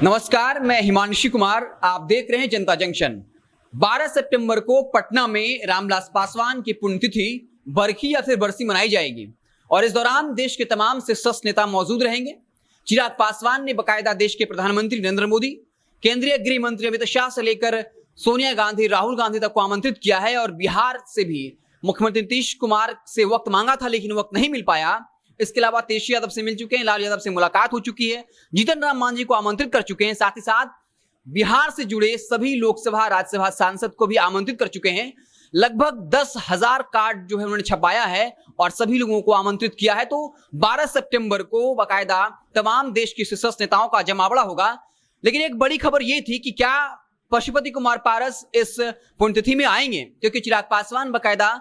नमस्कार, मैं हिमांशु कुमार। आप देख रहे हैं जनता जंक्शन। 12 सितंबर को पटना में रामविलास पासवान की पुण्यतिथि बरखी या फिर बरसी मनाई जाएगी और इस दौरान देश के तमाम शीर्षस्थ नेता मौजूद रहेंगे। चिराग पासवान ने बकायदा देश के प्रधानमंत्री नरेंद्र मोदी, केंद्रीय गृह मंत्री अमित शाह से लेकर सोनिया गांधी, राहुल गांधी तक को आमंत्रित किया है और बिहार से भी मुख्यमंत्री नीतीश कुमार से वक्त मांगा था लेकिन वक्त नहीं मिल पाया। इसके अलावा तेजस्वी यादव से मिल चुके हैं, लालू यादव से मुलाकात हो चुकी है, जीतन राम मांझी को आमंत्रित कर चुके हैं, साथ ही साथ बिहार से जुड़े सभी लोकसभा राज्यसभा सांसद को भी आमंत्रित कर चुके हैं। लगभग 10,000 कार्ड जो है उन्होंने छपाया है और सभी लोगों को आमंत्रित किया है। तो 12 सितंबर को बाकायदा तमाम देश के शीर्षस्थ नेताओं का जमावड़ा होगा। लेकिन एक बड़ी खबर यह थी कि क्या पशुपति कुमार पारस इस पुण्यतिथि में आएंगे, क्योंकि चिराग पासवान बाकायदा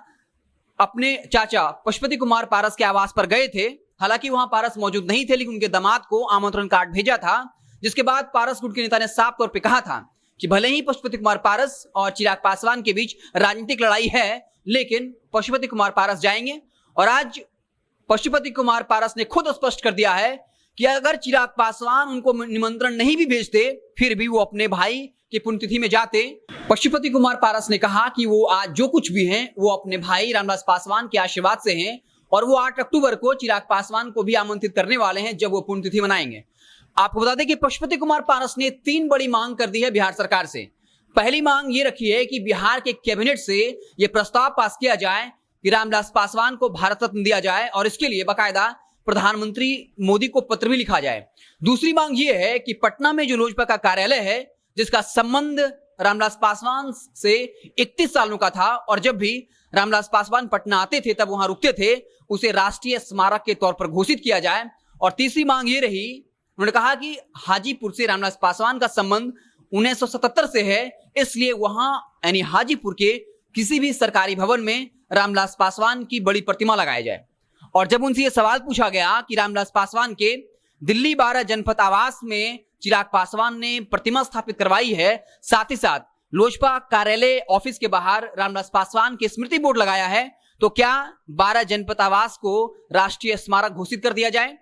अपने चाचा पशुपति कुमार पारस के आवास पर गए थे। हालांकि वहां पारस मौजूद नहीं थे, लेकिन उनके दामाद को आमंत्रण कार्ड भेजा था, जिसके बाद पारस गुट के नेता ने साफ तौर पे कहा था कि भले ही पशुपति कुमार पारस और चिराग पासवान के बीच राजनीतिक लड़ाई है, लेकिन पशुपति कुमार पारस जाएंगे। और आज पशुपति कुमार पारस ने खुद स्पष्ट कर दिया है कि अगर चिराग पासवान उनको निमंत्रण नहीं भी भेजते फिर भी वो अपने भाई की पुण्यतिथि में जाते। पशुपति कुमार पारस ने कहा कि वो आज जो कुछ भी हैं वो अपने भाई रामविलास पासवान के आशीर्वाद से हैं और वो 8 अक्टूबर को चिराग पासवान को भी आमंत्रित करने वाले हैं जब वो पुण्यतिथि मनाएंगे। आपको बता दें कि पशुपति कुमार पारस ने 3 बड़ी मांग कर दी है बिहार सरकार से। पहली मांग ये रखी है कि बिहार के कैबिनेट से ये प्रस्ताव पास किया जाए कि रामविलास पासवान को भारत रत्न दिया जाए और इसके लिए बाकायदा प्रधानमंत्री मोदी को पत्र भी लिखा जाए। दूसरी मांग ये है कि पटना में जो लोजपा का कार्यालय है, जिसका संबंध रामविलास पासवान से 31 सालों का था और जब भी रामविलास पासवान पटना आते थे तब वहां रुकते थे, उसे राष्ट्रीय स्मारक के तौर पर घोषित किया जाए। और तीसरी मांग ये रही, उन्होंने कहा कि हाजीपुर से रामविलास पासवान का संबंध 1977 से है, इसलिए वहां यानी हाजीपुर के किसी भी सरकारी भवन में रामविलास पासवान की बड़ी प्रतिमा लगाया जाए। और जब उनसे यह सवाल पूछा गया कि रामविलास पासवान के दिल्ली 12 जनपद आवास में चिराग पासवान ने प्रतिमा स्थापित करवाई है, साथ ही साथ लोजपा कार्यालय ऑफिस के बाहर रामविलास पासवान के स्मृति बोर्ड लगाया है, तो क्या 12 जनपद आवास को राष्ट्रीय स्मारक घोषित कर दिया जाए।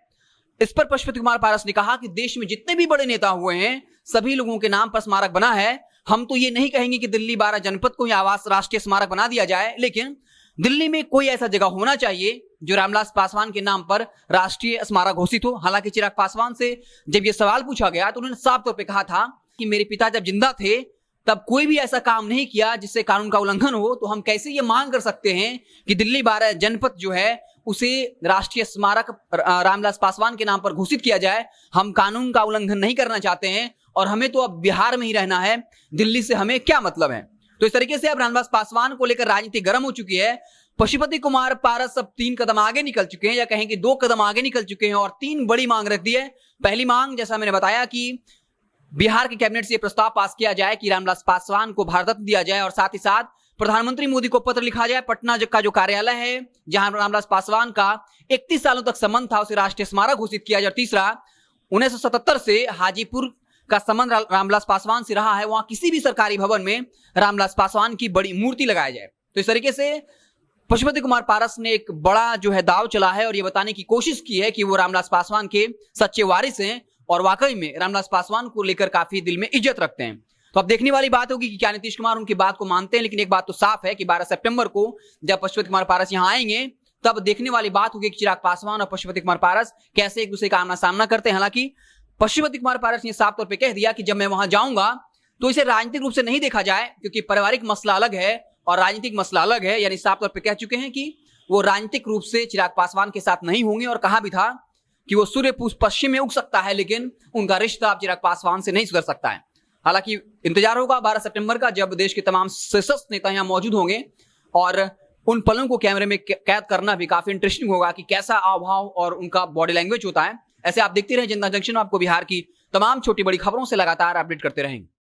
इस पर पशुपति कुमार पारस ने कहा कि देश में जितने भी बड़े नेता हुए हैं सभी लोगों के नाम पर स्मारक बना है। हम तो ये नहीं कहेंगे कि दिल्ली 12 जनपद को ही आवास राष्ट्रीय स्मारक बना दिया जाए, लेकिन दिल्ली में कोई ऐसा जगह होना चाहिए जो रामविलास पासवान के नाम पर राष्ट्रीय स्मारक घोषित हो। हालांकि चिराग पासवान से जब यह सवाल पूछा गया तो उन्होंने साफ तौर पे कहा था कि मेरे पिता जब जिंदा थे तब कोई भी ऐसा काम नहीं किया जिससे कानून का उल्लंघन हो, तो हम कैसे ये मांग कर सकते हैं कि दिल्ली 12 जनपद जो है उसे राष्ट्रीय स्मारक रामविलास पासवान के नाम पर घोषित किया जाए। हम कानून का उल्लंघन नहीं करना चाहते हैं और हमें तो अब बिहार में ही रहना है, दिल्ली से हमें क्या मतलब है। तो इस तरीके से अब रामविलास पासवान को लेकर राजनीति गर्म हो चुकी है। पशुपति कुमार पारस अब 3 कदम आगे निकल चुके हैं, या कहें कि 2 कदम आगे निकल चुके हैं और 3 बड़ी मांग रख दी है। पहली मांग, जैसा मैंने बताया, कि बिहार के कैबिनेट से यह प्रस्ताव पास किया जाए कि रामविलास पासवान को भारत रत्न दिया जाए और साथ ही साथ प्रधानमंत्री मोदी को पत्र लिखा जाए। पटना का जो कार्यालय है जहां रामविलास पासवान का 31 सालों तक संबंध था उसे राष्ट्रीय स्मारक घोषित किया जाए। और तीसरा, 1977 से हाजीपुर का संबंध रामविलास पासवान से रहा है, वहां किसी भी सरकारी भवन में रामविलास पासवान की बड़ी मूर्ति लगाई जाए। तो इस तरीके से पशुपति कुमार पारस ने एक बड़ा जो है दाव चला है और ये बताने की कोशिश की है कि वो रामविलास पासवान के सच्चे वारिस हैं और वाकई में रामविलास पासवान को लेकर काफी दिल में इज्जत रखते हैं। तो अब देखने वाली बात होगी कि क्या नीतीश कुमार उनकी बात को मानते हैं। लेकिन एक बात तो साफ है कि 12 सितंबर को जब पशुपति कुमार पारस यहाँ आएंगे तब देखने वाली बात होगी कि चिराग पासवान और पशुपति कुमार पारस कैसे एक दूसरे का आमना सामना करते हैं। हालांकि पशुपति कुमार पारस ने साफ तौर पर कह दिया कि जब मैं वहां जाऊंगा तो इसे राजनीतिक रूप से नहीं देखा जाए, क्योंकि पारिवारिक मसला अलग है और राजनीतिक मसला अलग है। यानी साफ तौर पे कह चुके हैं कि वो राजनीतिक रूप से चिराग पासवान के साथ नहीं होंगे और कहा भी था कि वो सूर्य पश्चिम में उग सकता है लेकिन उनका रिश्ता चिराग पासवान से नहीं सुधर सकता है। हालांकि इंतजार होगा 12 सितंबर का, जब देश के तमाम शीर्षस्थ नेता यहाँ मौजूद होंगे और उन पलों को कैमरे में कैद करना भी काफी इंटरेस्टिंग होगा कि कैसा हाव भाव और उनका बॉडी लैंग्वेज होता है। ऐसे आप देखते रहे जनता जंक्शन, आपको बिहार की तमाम छोटी बड़ी खबरों से लगातार अपडेट करते रहेंगे।